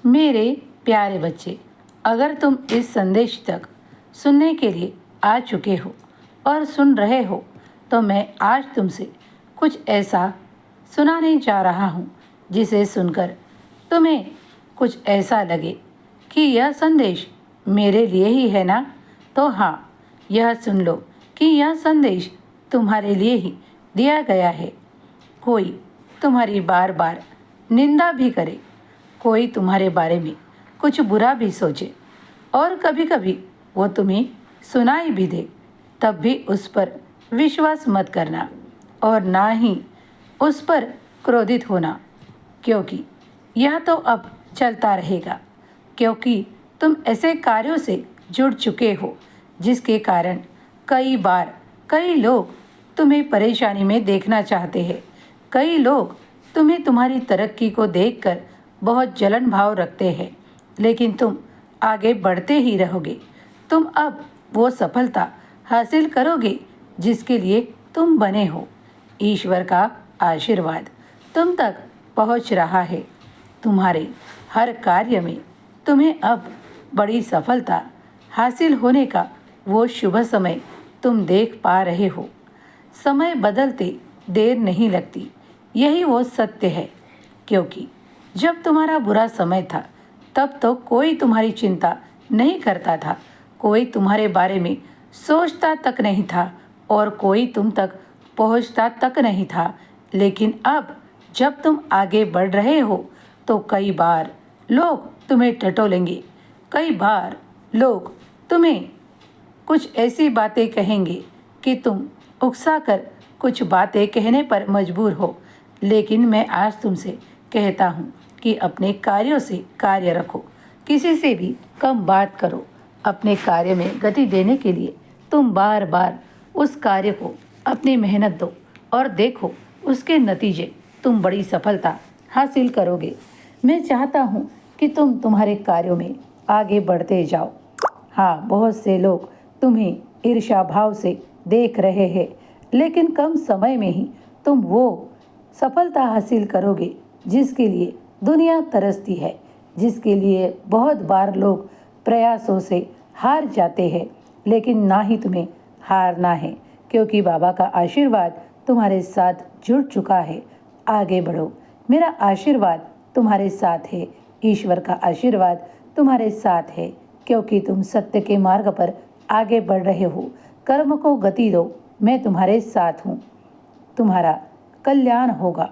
मेरे प्यारे बच्चे, अगर तुम इस संदेश तक सुनने के लिए आ चुके हो और सुन रहे हो, तो मैं आज तुमसे कुछ ऐसा सुनाने जा रहा हूँ जिसे सुनकर तुम्हें कुछ ऐसा लगे कि यह संदेश मेरे लिए ही है ना। तो हाँ, यह सुन लो कि यह संदेश तुम्हारे लिए ही दिया गया है। कोई तुम्हारी बार बार निंदा भी करे, कोई तुम्हारे बारे में कुछ बुरा भी सोचे और कभी कभी वो तुम्हें सुनाई भी दे, तब भी उस पर विश्वास मत करना और ना ही उस पर क्रोधित होना, क्योंकि यह तो अब चलता रहेगा, क्योंकि तुम ऐसे कार्यों से जुड़ चुके हो जिसके कारण कई बार कई लोग तुम्हें परेशानी में देखना चाहते हैं। कई लोग तुम्हें तुम्हारी तरक्की को देखकर बहुत जलन भाव रखते हैं, लेकिन तुम आगे बढ़ते ही रहोगे। तुम अब वो सफलता हासिल करोगे जिसके लिए तुम बने हो। ईश्वर का आशीर्वाद तुम तक पहुंच रहा है। तुम्हारे हर कार्य में तुम्हें अब बड़ी सफलता हासिल होने का वो शुभ समय तुम देख पा रहे हो। समय बदलते देर नहीं लगती, यही वो सत्य है, क्योंकि जब तुम्हारा बुरा समय था तब तो कोई तुम्हारी चिंता नहीं करता था, कोई तुम्हारे बारे में सोचता तक नहीं था और कोई तुम तक पहुंचता तक नहीं था। लेकिन अब जब तुम आगे बढ़ रहे हो तो कई बार लोग तुम्हें टटोलेंगे, कई बार लोग तुम्हें कुछ ऐसी बातें कहेंगे कि तुम उकसा कर कुछ बातें कहने पर मजबूर हो। लेकिन मैं आज तुमसे कहता हूँ कि अपने कार्यों से कार्य रखो, किसी से भी कम बात करो। अपने कार्य में गति देने के लिए तुम बार बार उस कार्य को अपनी मेहनत दो और देखो उसके नतीजे, तुम बड़ी सफलता हासिल करोगे। मैं चाहता हूँ कि तुम तुम्हारे कार्यों में आगे बढ़ते जाओ। हाँ, बहुत से लोग तुम्हें ईर्ष्या भाव से देख रहे हैं, लेकिन कम समय में ही तुम वो सफलता हासिल करोगे जिसके लिए दुनिया तरसती है, जिसके लिए बहुत बार लोग प्रयासों से हार जाते हैं। लेकिन ना ही तुम्हें हारना है, क्योंकि बाबा का आशीर्वाद तुम्हारे साथ जुड़ चुका है। आगे बढ़ो, मेरा आशीर्वाद तुम्हारे साथ है। ईश्वर का आशीर्वाद तुम्हारे साथ है, क्योंकि तुम सत्य के मार्ग पर आगे बढ़ रहे हो। कर्म को गति दो, मैं तुम्हारे साथ हूँ। तुम्हारा कल्याण होगा।